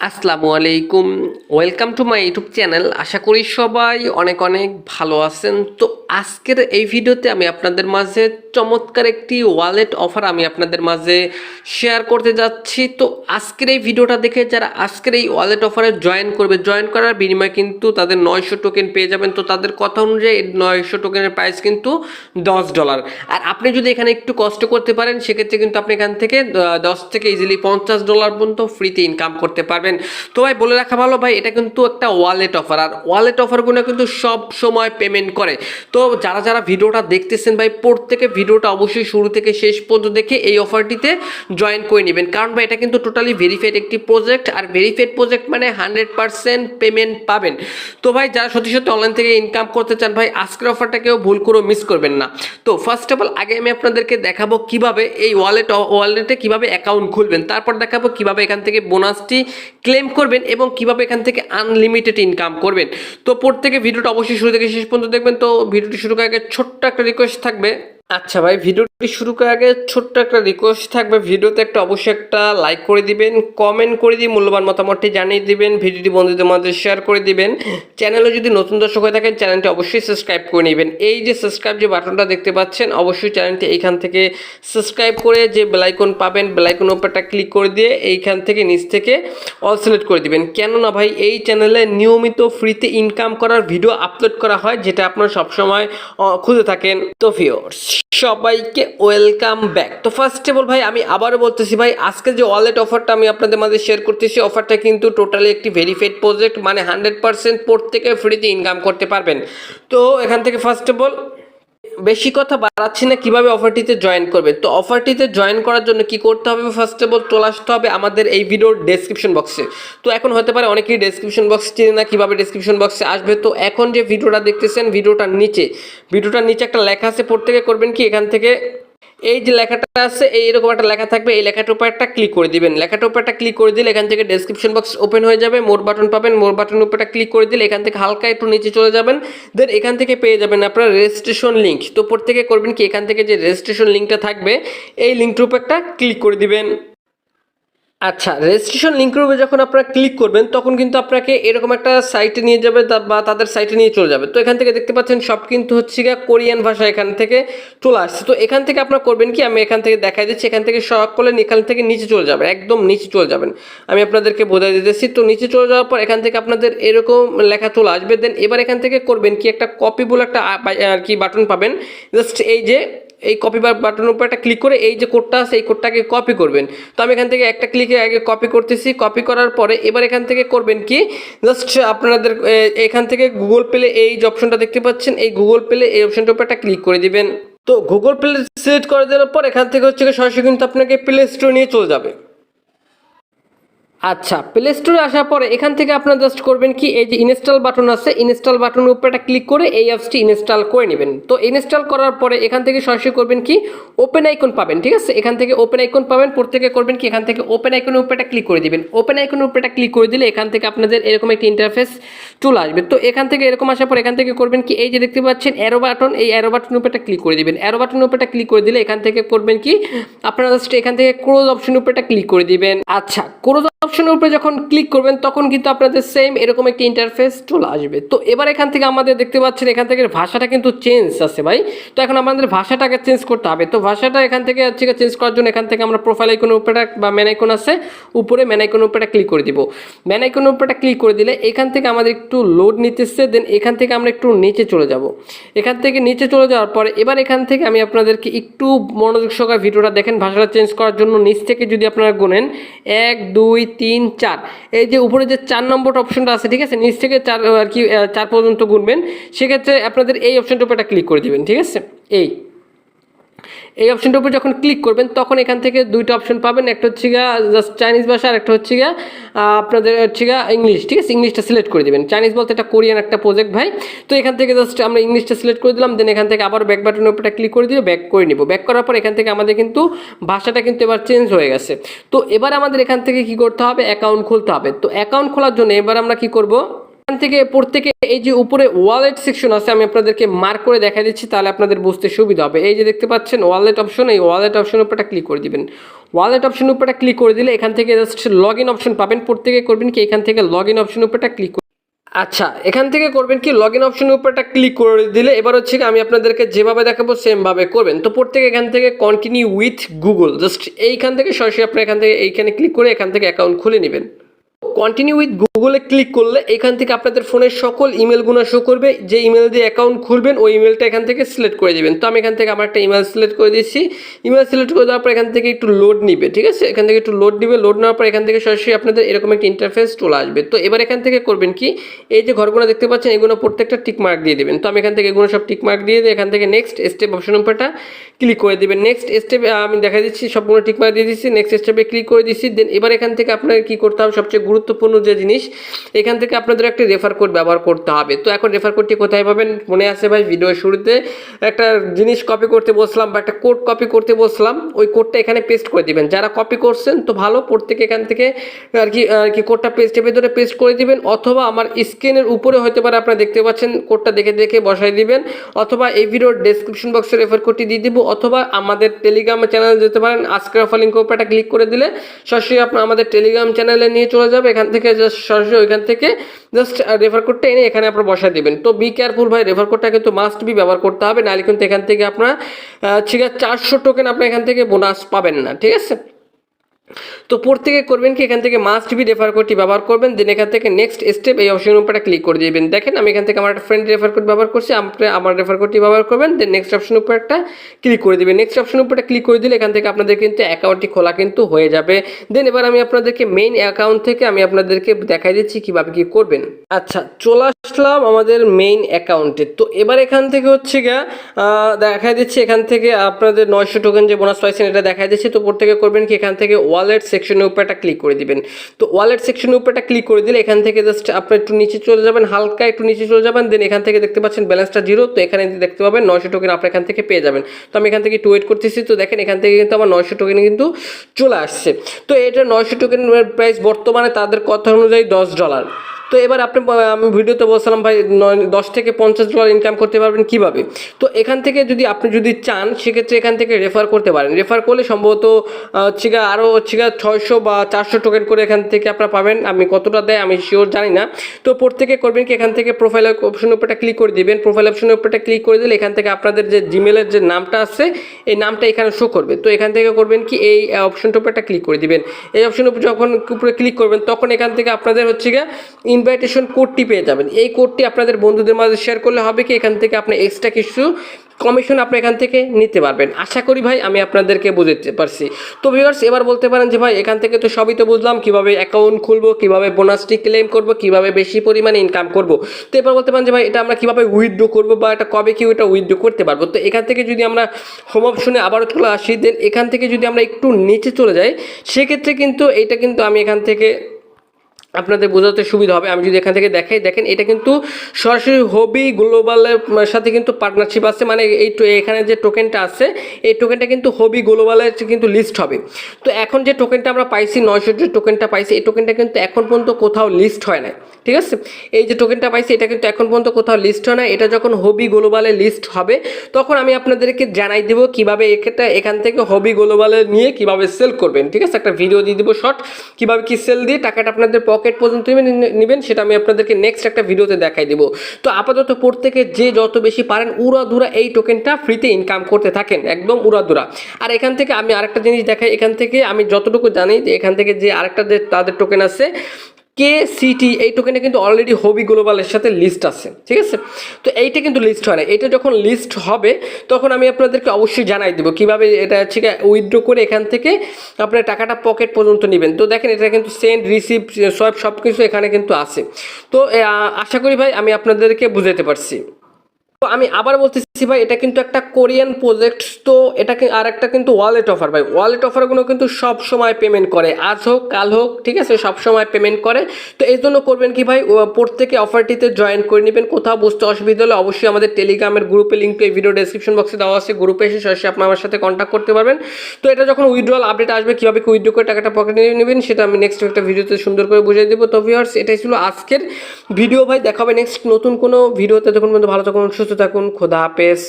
আসসালামু আলাইকুম, welcome to my YouTube channel. আশা করি সবাই অনেক অনেক ভালো আছেন। তো আজকের এই ভিডিওতে আমি আপনাদের মাঝে চমৎকার একটি ওয়ালেট অফার আমি আপনাদের মাঝে শেয়ার করতে যাচ্ছি। তো আজকের এই ভিডিওটা দেখে যারা আজকের এই ওয়ালেট অফারে জয়েন করবে, জয়েন করার বিনিময়ে কিন্তু তাদের 900 টোকেন পেয়ে যাবেন। তো তাদের কথা অনুযায়ী 900 টোকেনের প্রাইস কিন্তু $10। আর আপনি যদি এখানে একটু কষ্ট করতে পারেন সেক্ষেত্রে কিন্তু আপনি এখান থেকে 10 থেকে ইজিলি $50 পর্যন্ত ফ্রিতে ইনকাম করতে পারবেন। তো ভাই বলে রাখা ভালো ভাই, এটা কিন্তু একটা ওয়ালেট অফার, আর ওয়ালেট অফারগুলো কিন্তু সব সময় পেমেন্ট করে। তো যারা যারা ভিডিওটা দেখতেছেন ভাই, প্রত্যেকে ভিডিওটা অবশ্যই শুরু থেকে শেষ পর্যন্ত দেখে এই অফারটিতে জয়েন করে নেবেন, কারণ ভাই এটা কিন্তু টোটালি ভেরিফাইড একটি প্রজেক্ট, আর ভেরিফাইড প্রজেক্ট মানে 100% পেমেন্ট পাবেন। তো ভাই যারা সত্যি সত্যি অনলাইন থেকে ইনকাম করতে চান ভাই, আজকের অফারটা কেউ ভুল করে মিস করবেন না। তো ফার্স্ট অফ অল আগে আমি আপনাদেরকে দেখাবো কিভাবে এই ওয়ালেটে কিভাবে অ্যাকাউন্ট খুলবেন, তারপর দেখাবো কিভাবে এখান থেকে বোনাসটি ক্লেম করবেন এবং কিভাবে এখান থেকে আনলিমিটেড ইনকাম করবেন। তো প্রত্যেকে ভিডিওটা অবশ্যই শুরু থেকে শেষ পর্যন্ত দেখবেন। তো ভিডিওটি শুরু করার আগে ছোট্ট একটা রিকোয়েস্ট থাকবে। আচ্ছা ভাই, ভিডিওটি শুরু করার আগে ছোট্ট একটা রিকোয়েস্ট থাকবে, ভিডিওতে অবশ্যই একটা লাইক করে দিবেন, কমেন্ট করে দিয়ে মূল্যবান মতামতটি জানিয়ে দিবেন, ভিডিওটি বন্ধুদের মধ্যে শেয়ার করে দিবেন। চ্যানেলে যদি নতুন দর্শক হয়ে থাকেন চ্যানেলটি অবশ্যই সাবস্ক্রাইব করে নেবেন। এই যে সাবস্ক্রাইব যে বাটনটা দেখতে পাচ্ছেন, অবশ্যই চ্যানেলটি এইখান থেকে সাবস্ক্রাইব করে যে বেলাইকন পাবেন, বেলাইকন উপরটা ক্লিক করে দিয়ে এইখান থেকে নিচ থেকে অল সিলেক্ট করে দিবেন। কেননা ভাই এই চ্যানেলে নিয়মিত ফ্রিতে ইনকাম করার ভিডিও আপলোড করা হয়, যেটা আপনারা সবসময় খুঁজে থাকেন। তো ভিউয়ার্স সবাইকে ওয়েলকাম ব্যাক। তো ফার্স্ট অফ অল ভাই আমি আবারও বলতেছি ভাই, আজকে যে ওয়ালেট অফারটা আমি আপনাদের মাঝে শেয়ার করতেছি, অফারটা কিন্তু টোটালি একটি ভেরিফাইড প্রজেক্ট, মানে 100% প্রত্যেকে ফ্রিতে ইনকাম করতে পারবেন। তো এখান থেকে ফার্স্ট অফ অল বেশি কথা বাড়াচ্ছি না, কিভাবে অফারটিতে জয়েন করবে। তো অফারটিতে জয়েন করার জন্য কি করতে হবে, ফার্স্ট অফ অল চলে আসতে হবে আমাদের এই ভিডিওর ডেসক্রিপশন বক্সে। তো এখন হতে পারে অনেকেই ডেসক্রিপশন বক্স চিনে না, কিভাবে ডেসক্রিপশন বক্সে আসবে। তো এখন যে ভিডিওটা দেখতেছেন, ভিডিওটার নিচে একটা লেখা আছে, প্রত্যেকে করবেন কি এখান থেকে এই যে লেখাটা আছে এইরকম একটা লেখা থাকবে, এই লেখাটার উপর একটা ক্লিক করে দিবেন। লেখাটার উপর একটা ক্লিক করে দিলে এখান থেকে ডেসক্রিপশন বক্স ওপেন হয়ে যাবে, মোর বাটন পাবেন, মোর বাটনের উপর একটা ক্লিক করে দিলে এখান থেকে হালকা একটু নিচে চলে যাবেন, দেন এখান থেকে পেয়ে যাবেন আপনার রেজিস্ট্রেশন লিঙ্ক। তো প্রত্যেকে করবেন কি এখান থেকে যে রেজিস্ট্রেশন লিঙ্কটা থাকবে এই লিঙ্কটার উপর একটা ক্লিক করে দিবেন। আচ্ছা, রেজিস্ট্রেশন লিঙ্কের উপরে যখন আপনারা ক্লিক করবেন তখন কিন্তু আপনাকে এরকম একটা সাইটে নিয়ে যাবে বা তাদের সাইটে নিয়ে চলে যাবে। তো এখান থেকে দেখতে পাচ্ছেন সব কিন্তু হচ্ছে গিয়ে কোরিয়ান ভাষা এখান থেকে চলে আসছে। তো এখান থেকে আপনারা করবেন কি, আমি এখান থেকে দেখাই দিচ্ছি, এখান থেকে সব করলেন এখান থেকে নিচে চলে যাবে, একদম নিচে চলে যাবেন, আমি আপনাদেরকে বোঝাই দিতেছি। তো নিচে চলে যাওয়ার পর এখান থেকে আপনাদের এরকম লেখা চলে আসবে, দেন এবার এখান থেকে করবেন কি একটা কপি বলে একটা আর কি বাটন পাবেন, জাস্ট এই যে এই কপি বাটনের উপর একটা ক্লিক করে এই যে কোডটা আছে এই কোডটাকে কপি করবেন। তো আমি এখান থেকে একটা ক্লিকে আগে কপি করতেছি, কপি করার পরে এবার এখান থেকে করবেন কি, জাস্ট আপনাদের এখান থেকে গুগল প্লে এই যে অপশনটা দেখতে পাচ্ছেন, এই গুগল প্লে এই অপশনটার উপর একটা ক্লিক করে দিবেন। তো গুগল প্লে সিলেক্ট করে দেওয়ার পর এখান থেকে হচ্ছে সরাসরি কিন্তু আপনাকে প্লে স্টোর নিয়ে চলে যাবে। আচ্ছা, প্লে স্টোরে আসার পরে এখান থেকে আপনারা জাস্ট করবেন কি এই যে ইনস্টল বাটন আছে, ইনস্টল বাটনের উপর একটা ক্লিক করে এই অ্যাপসটি ইনস্টল করে নেবেন। তো ইনস্টল করার পরে এখান থেকে সরাসরি করবেন কি ওপেন আইকন পাবেন, ঠিক আছে, এখান থেকে ওপেন আইকন পাবেন, প্রত্যেকে করবেন কি এখান থেকে ওপেন আইকনের উপর একটা ক্লিক করে দিবেন। ওপেন আইকনের উপর একটা ক্লিক করে দিলে এখান থেকে আপনাদের এরকম একটা ইন্টারফেস চলে আসবে। তো এখান থেকে এরকম আসার পর এখান থেকে করবেন কি এই যে দেখতে পাচ্ছেন অ্যারো বাটন, এই অ্যারো বাটনের উপর একটা ক্লিক করে দিবেন। অ্যারো বাটনের উপর একটা ক্লিক করে দিলে এখান থেকে করবেন কি আপনারা জাস্ট এখান থেকে ক্লোজ অপশনের উপর একটা ক্লিক করে দিবেন। আচ্ছা, ক্লোজ অপশনের উপরে যখন ক্লিক করবেন তখন কিন্তু আপনাদের সেম এরকম একটা ইন্টারফেস চলে আসবে। তো এবার এখান থেকে আমাদের দেখতে পাচ্ছেন এখান থেকে ভাষাটা কিন্তু চেঞ্জ আছে ভাই। তো এখন আমাদের ভাষাটাকে চেঞ্জ করতে হবে। তো ভাষাটা এখান থেকে হচ্ছে চেঞ্জ করার জন্য এখান থেকে আমরা প্রোফাইল আইকনের উপরে বা ম্যান আইকন আছে উপরে, ম্যান আইকনের উপরে ক্লিক করে দিব। ম্যান আইকনের উপরে ক্লিক করে দিলে এখান থেকে আমাদের একটু লোড নিতেছে, দেন এখান থেকে আমরা একটু নিচে চলে যাব। এখান থেকে নিচে চলে যাওয়ার পরে এবার এখান থেকে আমি আপনাদেরকে একটু মনোযোগ সহকারে ভিডিওটা দেখেন। ভাষাটা চেঞ্জ করার জন্য নিচ থেকে যদি আপনারা গুনেন 1 2 3 4, এই যে উপরে যে 4 নম্বর অপশনটা আছে, ঠিক আছে, নিচ থেকে 4 আর কি 4 পর্যন্ত গুনবেন, সেক্ষেত্রে আপনাদের এই অপশনটার উপর একটা ক্লিক করে দিবেন, ঠিক আছে। এই অপশনটার উপর যখন ক্লিক করবেন তখন এখান থেকে দুইটা অপশন পাবেন, একটা হচ্ছে গিয়ে জাস্ট চাইনিজ ভাষা আর একটা হচ্ছে গিয়ে আপনাদের হচ্ছে গিয়ে ইংলিশ, ঠিক আছে, ইংলিশটা সিলেক্ট করে দিবেন। চাইনিজ বলতে এটা কোরিয়ান একটা প্রজেক্ট ভাই। তো এখান থেকে জাস্ট আমরা ইংলিশটা সিলেক্ট করে দিলাম, দেন এখান থেকে আবার ব্যাক বাটনের উপরটা ক্লিক করে দিয়ে ব্যাক করে নিব। ব্যাক করার পর এখান থেকে আমাদের কিন্তু ভাষাটা কিন্তু এবার চেঞ্জ হয়ে গেছে। তো এবার আমাদের এখান থেকে কি করতে হবে, অ্যাকাউন্ট খুলতে হবে। তো অ্যাকাউন্ট খোলার জন্য এবার আমরা কি করব, থেকে প্রত্যেকে এই যে উপরে ওয়ালেট সেকশন আছে আমি আপনাদেরকে মার্ক করে দেখা দিচ্ছি, তাহলে আপনাদের বুঝতে সুবিধা হবে। এই যে দেখতে পাচ্ছেন ওয়ালেট অপশন, এই ওয়ালেট অপশনের উপরটা ক্লিক করে দিবেন। ওয়ালেট অপশনের উপরটা ক্লিক করে দিলে এখান থেকে জাস্ট লগ ইন অপশন পাবেন। প্রত্যেকে করবেন কি এখান থেকে লগ ইন অপশনের উপরটা ক্লিক, আচ্ছা এখান থেকে করবেন কি লগ ইন অপশনের উপরটা ক্লিক করে দিলে এবার হচ্ছে আমি আপনাদেরকে যেভাবে দেখাবো সেমভাবে করবেন। তো প্রত্যেকে এখান থেকে কন্টিনিউ উইথ গুগল, জাস্ট এইখান থেকে সরাসরি আপনার এখান থেকে এইখানে ক্লিক করে এখান থেকে অ্যাকাউন্ট খুলে নেবেন। কন্টিনিউ উইথ গুগলে ক্লিক করলে এখান থেকে আপনাদের ফোনের সকল ইমেলগুলো শো করবে। যে ইমেল দিয়ে অ্যাকাউন্ট খুলবেন ওই ইমেলটা এখান থেকে সিলেক্ট করে দেবেন। তো আমি এখান থেকে আমার একটা ইমেল সিলেক্ট করে দিয়েছি। ইমেল সিলেক্ট করে দেওয়ার পর এখান থেকে একটু লোড নিবে, ঠিক আছে, এখান থেকে একটু লোড নিবে। লোড নেওয়ার পর এখান থেকে সরাসরি আপনাদের এরকম একটা ইন্টারফেস চলে আসবে। তো এবার এখান থেকে করবেন কি এই যে ঘরগুলো দেখতে পাচ্ছেন এগুলো প্রত্যেকটা টিক মার্ক দিয়ে দেবেন। তো আমি এখান থেকে এগুলো সব টিক মার্ক দিয়ে এখান থেকে নেক্সট স্টেপ অপশন উপরটা ক্লিক করে দেবেন। নেক্সট স্টেপে আমি দেখা দিচ্ছি সবগুলো টিক মার্ক দিয়ে দিচ্ছি, নেক্সট স্টেপে ক্লিক করে দিচ্ছি। দেন এবার এখান থেকে আপনাকে কী করতে হবে, সবচেয়ে গুরুত্বপূর্ণ যে জিনিস এখান থেকে আপনাদের একটা রেফার কোড ব্যবহার করতে হবে। তো এখন রেফার কোডটি কোথায় পাবেন মনে আছে ভাই, ভিডিওর শুরুতে একটা জিনিস কপি করতে বসলাম বা একটা কোড কপি করতে বসলাম, ওই কোডটা এখানে পেস্ট করে দিবেন। যারা কপি করছেন তো ভালো, প্রত্যেকে এখান থেকে আর কি কোডটা চেপে ধরে পেস্ট করে দিবেন, অথবা আমার স্ক্রিনের উপরে হতে পারে আপনারা দেখতে পাচ্ছেন কোডটা দেখে বসাই দিবেন, অথবা এই ভিডিওর ডেসক্রিপশন বক্সে রেফার কোডটি দিয়ে দিব, অথবা আমাদের টেলিগ্রাম চ্যানেলে যেতে পারেন। আজকের অফার লিঙ্ক উপরটা ক্লিক করে দিলে সরাসরি আপনার আমাদের টেলিগ্রাম চ্যানেলে নিয়ে চলে যাবে। এখান থেকে জাস্ট সরাসরি ওইখান থেকে জাস্ট রেফার কোডটা এনে এখানে আপনারা বসাই দিবেন। তো বি কেয়ারফুল ভাই, রেফার কোডটা কিন্তু মাস্ট বি ব্যবহার করতে হবে, নাহলে কিন্তু এখান থেকে আপনারা ঠিক আছে 400 টোকেন আপনি এখান থেকে বোনাস পাবেন না, ঠিক আছে। তো প্রত্যেকে করবেন কি এখান থেকে মাস্ট বি রেফার কোডটি ব্যবহার করবেন। দেন এখান থেকে নেক্সট স্টেপ এই অপশনের উপরে ক্লিক করে দিবেন। দেখেন আমি এখান থেকে আমার একটা ফ্রেন্ড রেফার কোড ব্যবহার করছি, আপনি আমার রেফার কোডটি ব্যবহার করবেন। দেন নেক্সট অপশনের উপরে একটা ক্লিক করে দিবেন। নেক্সট অপশনের উপরে ক্লিক করে দিলে এখান থেকে আপনাদের কিন্তু অ্যাকাউন্টটি খোলা কিন্তু হয়ে যাবে। দেন এবার আমি আপনাদেরকে মেইন অ্যাকাউন্ট থেকে আমি আপনাদেরকে দেখাই দিচ্ছি কিভাবে কি করবেন। আচ্ছা চলে আসলাম আমাদের মেইন অ্যাকাউন্টে। তো এবার এখান থেকে হচ্ছে গিয়া দেখাই দিচ্ছি এখান থেকে আপনাদের 900 টোকেন যে বোনাস পাইছেন এটা দেখাই দিচ্ছি। তো প্রত্যেকে করবেন কি এখান থেকে ওয়ালেট সেকশনের উপরে একটা ক্লিক করে দিবেন। তো ওয়ালেট সেকশনের উপরে একটা ক্লিক করে দিলে এখান থেকে জাস্ট আপনি একটু নিচে চলে যাবেন, হালকা একটু নিচে চলে যাবেন। দেন এখান থেকে দেখতে পাচ্ছেন ব্যালেন্সটা 0, তো এখানে দেখতে পাবেন 900 টোকেন আপনি এখান থেকে পেয়ে যাবেন। তো আমি এখান থেকে একটু ওয়েট করতেছি। তো দেখেন এখান থেকে কিন্তু আমার 900 টোকেন কিন্তু চলে আসছে। তো এটা 900 টোকেনের প্রাইস বর্তমানে তাদের কথা অনুযায়ী $10। তো এবার আমি ভিডিওতে বলছিলাম ভাই 10 থেকে $50 ইনকাম করতে পারবেন কিভাবে। তো এখান থেকে আপনি যদি চান সেক্ষেত্রে এখান থেকে রেফার করতে পারেন। রেফার করলে সম্ভবত আরও 600 বা 400 টোকেন করে এখান থেকে আপনারা পাবেন। আমি কতটা দেয় আমি শিওর জানি না। তো প্রত্যেকে করবেন কি এখান থেকে প্রোফাইল অপশনের উপরটা ক্লিক করে দিবেন। প্রোফাইল অপশনের উপরটা ক্লিক করে দিলে এখান থেকে আপনাদের যে জিমেলের যে নামটা আছে এই নামটা এখানে শো করবে। তো এখান থেকে করবেন কি এই অপশনটার উপরটা ক্লিক করে দিবেন। এই অপশনের উপর যখন উপরে ক্লিক করবেন তখন এখান থেকে আপনাদের হচ্ছে গিয়ে ইনভাইটেশন কোডটি পেয়ে যাবেন। এই কোডটি আপনাদের বন্ধুদের মাঝে শেয়ার করলে হবে কি এখান থেকে আপনি এক্সট্রা কিছু কমিশন আপনি এখান থেকে নিতে পারবেন। আশা করি ভাই আমি আপনাদেরকে বুঝাতে পারছি। তো ভিউয়ার্স এবার বলতে পারেন যে ভাই এখান থেকে তো সবই তো বুঝলাম, কিভাবে অ্যাকাউন্ট খুলবো, কিভাবে বোনাসটি ক্লেম করব, কিভাবে বেশি পরিমাণে ইনকাম করব। তো এবার বলতে পারেন যে ভাই এটা আমরা কিভাবে উইথড্র করব বা এটা কবে কি ওটা উইথড্র করতে পারবো। তো এখান থেকে যদি আমরা হোম অপশনে আবারও চলে আসি, দেন এখান থেকে যদি আমরা একটু নিচে চলে যাই সেক্ষেত্রে কিন্তু এইটা কিন্তু আমি এখান থেকে আপনাদের বোঝাতে সুবিধা হবে। আমি যদি এখান থেকে দেখাই, দেখেন এটা কিন্তু সরাসরি হবি গ্লোবালের সাথে কিন্তু পার্টনারশিপ আছে, মানে এখানে যে টোকেনটা আছে এই টোকেনটা কিন্তু হবি গ্লোবালের কিন্তু লিস্ট হবে। তো এখন যে টোকেনটা আমরা পাইছি 900 যে টোকেনটা পাইছি এই টোকেনটা কিন্তু এখন পর্যন্ত কোথাও লিস্ট হয় না, ঠিক আছে। এই যে টোকেনটা পাইছি এটা কিন্তু এখন পর্যন্ত কোথাও লিস্ট হয় না। এটা যখন হবি গ্লোবালে লিস্ট হবে তখন আমি আপনাদেরকে জানাই দেবো কীভাবে এখান থেকে হবি গ্লোবালে নিয়ে কীভাবে সেল করবেন, ঠিক আছে। একটা ভিডিও দিয়ে দেবো শর্ট, কীভাবে কি সেল দিয়ে টাকাটা আপনাদের পকেট পর্যন্ত নেবেন সেটা আমি আপনাদেরকে নেক্সট একটা ভিডিওতে দেখাই দেবো। তো আপাতত প্রত্যেকে যে যত বেশি পারেন উড়াধুরা এই টোকেনটা ফ্রিতে ইনকাম করতে থাকেন, একদম উড়াধুরা। আর এখান থেকে আমি আরেকটা জিনিস দেখাই, এখান থেকে আমি যতটুকু জানি যে এখান থেকে যে আরেকটা যে তাদের টোকেন আছে KCT, এই টোকেনে কিন্তু অলরেডি হবি গ্লোবালের সাথে লিস্ট আছে, ঠিক আছে। তো এইটা কিন্তু লিস্ট হয় না, এটা যখন লিস্ট হবে তখন আমি আপনাদেরকে অবশ্যই জানাই দেবো কীভাবে এটা হচ্ছে উইথড্র করে এখান থেকে আপনার টাকাটা পকেট পর্যন্ত নেবেন। তো দেখেন এটা কিন্তু সেন্ড রিসিভ সোয়াইপ সব কিছু এখানে কিন্তু আছে। তো আশা করি ভাই আমি আপনাদেরকে বুঝাতে পারছি। তো আমি আবার বলতেছি ভাই, এটা কিন্তু একটা কোরিয়ান প্রজেক্ট। তো এটাকে আর একটা কিন্তু ওয়ালেট অফার ভাই, ওয়ালেট অফারগুলো কিন্তু সব সময় পেমেন্ট করে, আজ হোক কাল হোক, ঠিক আছে, সব সময় পেমেন্ট করে। তো এই জন্য করবেন কি ভাই, প্রত্যেকে অফারটিতে জয়েন করে নেবেন। কোথাও বুঝতে অসুবিধা হলে অবশ্যই আমাদের টেলিগ্রামের গ্রুপে লিঙ্ক এই ভিডিও ডেসক্রিপশন বক্সে দেওয়া আছে, গ্রুপে এসে সরাসরি আপনি আমার সাথে কন্ট্যাক্ট করতে পারবেন। তো এটা যখন উইথড্রল আপডেট আসবে, কীভাবে উইথড্র করে টাকাটা পকেটে নিয়ে নেবেন, সেটা আমি নেক্সট একটা ভিডিওতে সুন্দর করে বুঝিয়ে দেবো। তো ভিউয়ার্স, এটাই ছিল আজকের ভিডিও ভাই, দেখা হবে নেক্সট নতুন কোনো ভিডিওতে। তখন পর্যন্ত ভালো থাকুন, সুস্থ থাকুন, খোদা হাফেজ।